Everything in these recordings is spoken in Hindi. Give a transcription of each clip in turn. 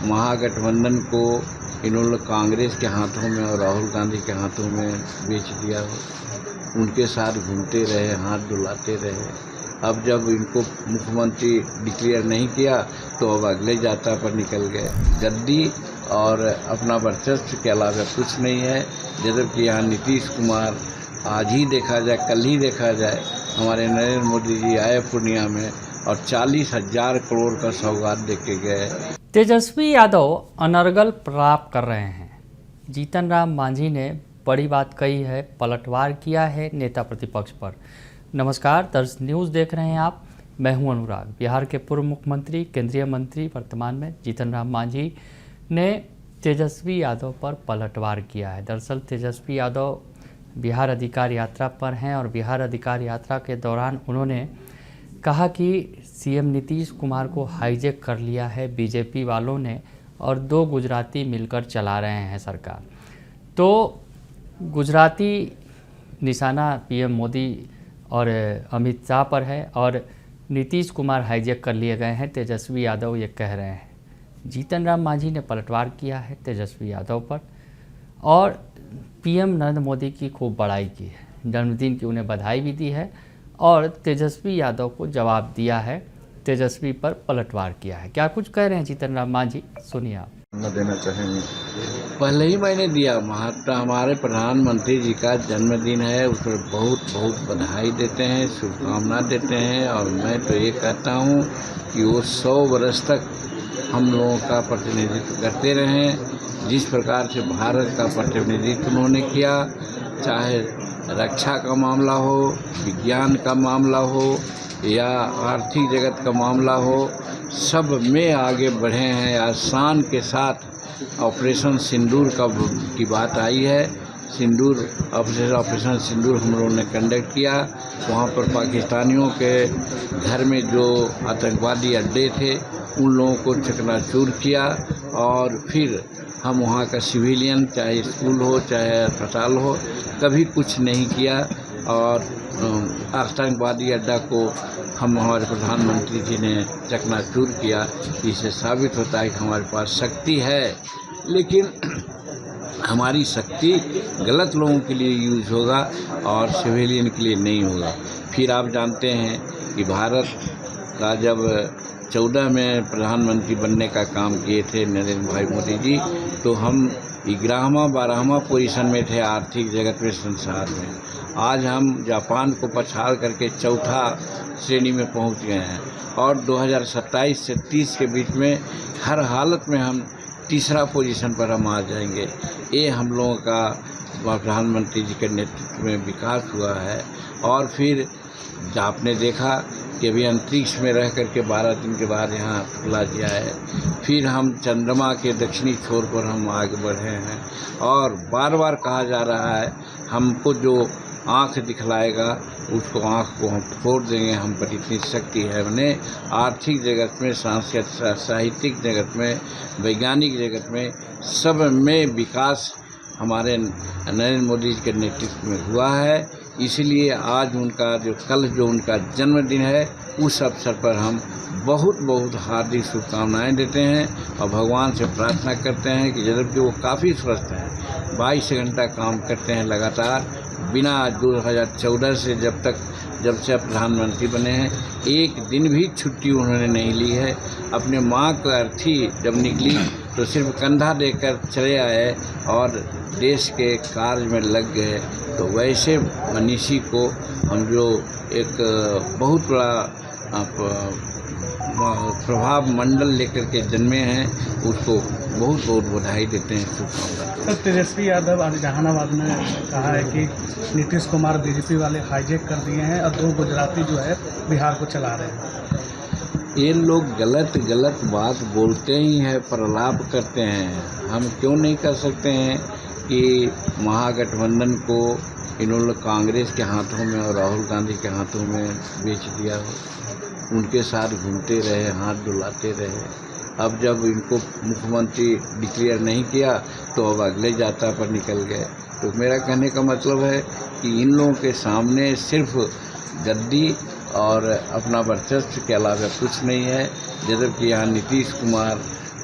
महागठबंधन को इन्होंने कांग्रेस के हाथों में और राहुल गांधी के हाथों में बेच दिया हो। उनके साथ घूमते रहे, हाथ डुलाते रहे। अब जब इनको मुख्यमंत्री डिक्लेयर नहीं किया तो अब अगले यात्रा पर निकल गए। गद्दी और अपना वर्चस्व के अलावा कुछ नहीं है। जबकि यहाँ नीतीश कुमार आज ही देखा जाए, कल ही देखा जाए, हमारे नरेंद्र मोदी जी आए पूर्णिया में और 40,000 करोड़ का सौगात देके गए। तेजस्वी यादव अनर्गल प्रलाप कर रहे हैं। जीतन राम मांझी ने बड़ी बात कही है, पलटवार किया है नेता प्रतिपक्ष पर। नमस्कार, दर्श न्यूज़ देख रहे हैं आप, मैं हूं अनुराग। बिहार के पूर्व मुख्यमंत्री, केंद्रीय मंत्री वर्तमान में जीतन राम मांझी ने तेजस्वी यादव पर पलटवार किया है। दरअसल तेजस्वी यादव बिहार अधिकार यात्रा पर हैं और बिहार अधिकार यात्रा के दौरान उन्होंने कहा कि सीएम नीतीश कुमार को हाईजैक कर लिया है बीजेपी वालों ने और 2 गुजराती मिलकर चला रहे हैं सरकार। तो गुजराती निशाना पीएम मोदी और अमित शाह पर है और नीतीश कुमार हाईजैक कर लिए गए हैं, तेजस्वी यादव ये कह रहे हैं। जीतन राम मांझी ने पलटवार किया है तेजस्वी यादव पर और पीएम नरेंद्र मोदी की खूब बड़ाई की है, जन्मदिन की उन्हें बधाई भी दी है और तेजस्वी यादव को जवाब दिया है, तेजस्वी पर पलटवार किया है। क्या कुछ कह रहे हैं जीतन राम मांझी, सुनिए आप। देना चाहेंगे। पहले ही मैंने दिया, हमारे प्रधानमंत्री जी का जन्मदिन है, उस पर बहुत बहुत बधाई देते हैं, शुभकामना देते हैं। और मैं तो ये कहता हूँ कि वो 100 वर्ष तक हम लोगों का प्रतिनिधित्व करते रहें। जिस प्रकार से भारत का प्रतिनिधित्व उन्होंने किया, चाहे रक्षा का मामला हो, विज्ञान का मामला हो या आर्थिक जगत का मामला हो, सब में आगे बढ़े हैं। आसान के साथ ऑपरेशन सिंदूर की बात आई है। सिंदूर ऑपरेशन सिंदूर हम लोगों ने कंडक्ट किया। वहाँ पर पाकिस्तानियों के घर में जो आतंकवादी अड्डे थे उन लोगों को चकनाचूर किया और फिर हम वहाँ का सिविलियन, चाहे स्कूल हो चाहे अस्पताल हो, कभी कुछ नहीं किया। और आतंकवादी अड्डा को हमारे प्रधानमंत्री जी ने चकनाचूर किया। इससे साबित होता है कि हमारे पास शक्ति है, लेकिन हमारी शक्ति गलत लोगों के लिए यूज होगा और सिविलियन के लिए नहीं होगा। फिर आप जानते हैं कि भारत का जब 14 में प्रधानमंत्री बनने का काम किए थे नरेंद्र भाई मोदी जी, तो हम 11वां 12वां पोजीशन में थे आर्थिक जगत में, संसार में। आज हम जापान को पछाड़ करके 4था श्रेणी में पहुंच गए हैं और 2027 से 30 के बीच में हर हालत में हम 3रा पोजीशन पर हम आ जाएंगे। ये हम लोगों का प्रधानमंत्री जी के नेतृत्व में विकास हुआ है। और फिर आपने देखा कि अभी अंतरिक्ष में रह करके 12 दिन के बाद यहाँ खुला दिया है। फिर हम चंद्रमा के दक्षिणी छोर पर हम आगे बढ़े हैं और बार बार कहा जा रहा है हमको जो आँख दिखलाएगा उसको आँख को हम फोड़ देंगे, हम पर इतनी शक्ति है। उन्हें आर्थिक जगत में, सांस्कृतिक साहित्यिक जगत में, वैज्ञानिक जगत में, सब में विकास हमारे नरेंद्र मोदी जी के नेतृत्व में हुआ है। इसलिए आज कल जो उनका जन्मदिन है, उस अवसर पर हम बहुत बहुत हार्दिक शुभकामनाएं देते हैं और भगवान से प्रार्थना करते हैं कि जबकि वो काफ़ी स्वस्थ हैं, 22 घंटा काम करते हैं लगातार, बिना 2014 से जब से प्रधानमंत्री बने हैं एक दिन भी छुट्टी उन्होंने नहीं ली है। अपने माँ की अर्थी जब निकली तो सिर्फ कंधा देकर चले आए और देश के कार्य में लग गए। तो वैसे मनीषी को हम जो एक बहुत बड़ा प्रभाव मंडल लेकर के जन्मे हैं, उसको बहुत बहुत बधाई देते हैं, शुभकामनाएं। सर, तेजस्वी यादव आज जहानाबाद में कहा है कि नीतीश कुमार बीजेपी वाले हाईजैक कर दिए हैं और 2 गुजराती जो है बिहार को चला रहे हैं। ये लोग गलत बात बोलते ही हैं, प्रलाप करते हैं। हम क्यों नहीं कर सकते हैं कि महागठबंधन को इन्होंने कांग्रेस के हाथों में और राहुल गांधी के हाथों में बेच दिया हो। उनके साथ घूमते रहे, हाथ डुलाते रहे। अब जब इनको मुख्यमंत्री डिक्लेयर नहीं किया तो अब अगले यात्रा पर निकल गए। तो मेरा कहने का मतलब है कि इन लोगों के सामने सिर्फ गद्दी और अपना वर्चस्व के अलावा कुछ नहीं है। जबकि यहाँ नीतीश कुमार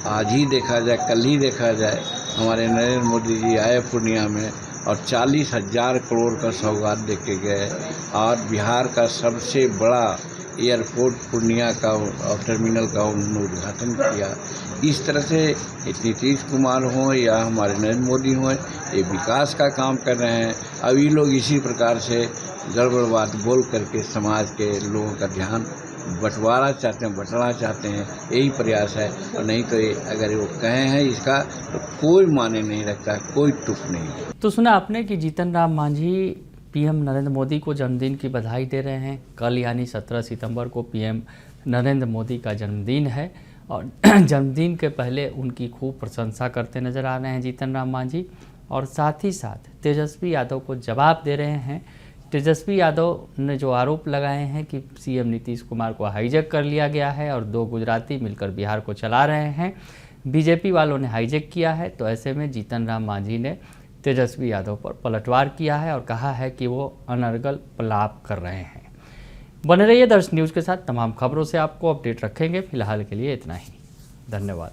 आज ही देखा जाए, कल ही देखा जाए, हमारे नरेंद्र मोदी जी आए पूर्णिया में और 40,000 करोड़ का सौगात दे के गए और बिहार का सबसे बड़ा एयरपोर्ट पूर्णिया का और टर्मिनल का उन्होंने उद्घाटन किया। इस तरह से नीतीश कुमार हों या हमारे नरेंद्र मोदी हों, ये विकास का काम कर रहे हैं। अब ये लोग इसी प्रकार से गड़बड़ बात बोल करके समाज के लोगों का ध्यान बंटवारा चाहते हैं, बंटना चाहते हैं, यही प्रयास है। और नहीं तो अगर वो कहे हैं इसका तो कोई माने नहीं रखता, कोई तुक नहीं। तो सुना आपने कि जीतन राम मांझी पीएम नरेंद्र मोदी को जन्मदिन की बधाई दे रहे हैं। कल यानी 17 सितंबर को पीएम नरेंद्र मोदी का जन्मदिन है और जन्मदिन के पहले उनकी खूब प्रशंसा करते नजर आ रहे हैं जीतन राम मांझी, और साथ ही साथ तेजस्वी यादव को जवाब दे रहे हैं। तेजस्वी यादव ने जो आरोप लगाए हैं कि सीएम नीतीश कुमार को हाईजैक कर लिया गया है और 2 गुजराती मिलकर बिहार को चला रहे हैं, बीजेपी वालों ने हाईजैक किया है, तो ऐसे में जीतन राम मांझी ने तेजस्वी यादव पर पलटवार किया है और कहा है कि वो अनर्गल प्रलाप कर रहे हैं। बने रहिए दर्श न्यूज़ के साथ, तमाम खबरों से आपको अपडेट रखेंगे। फिलहाल के लिए इतना ही, धन्यवाद।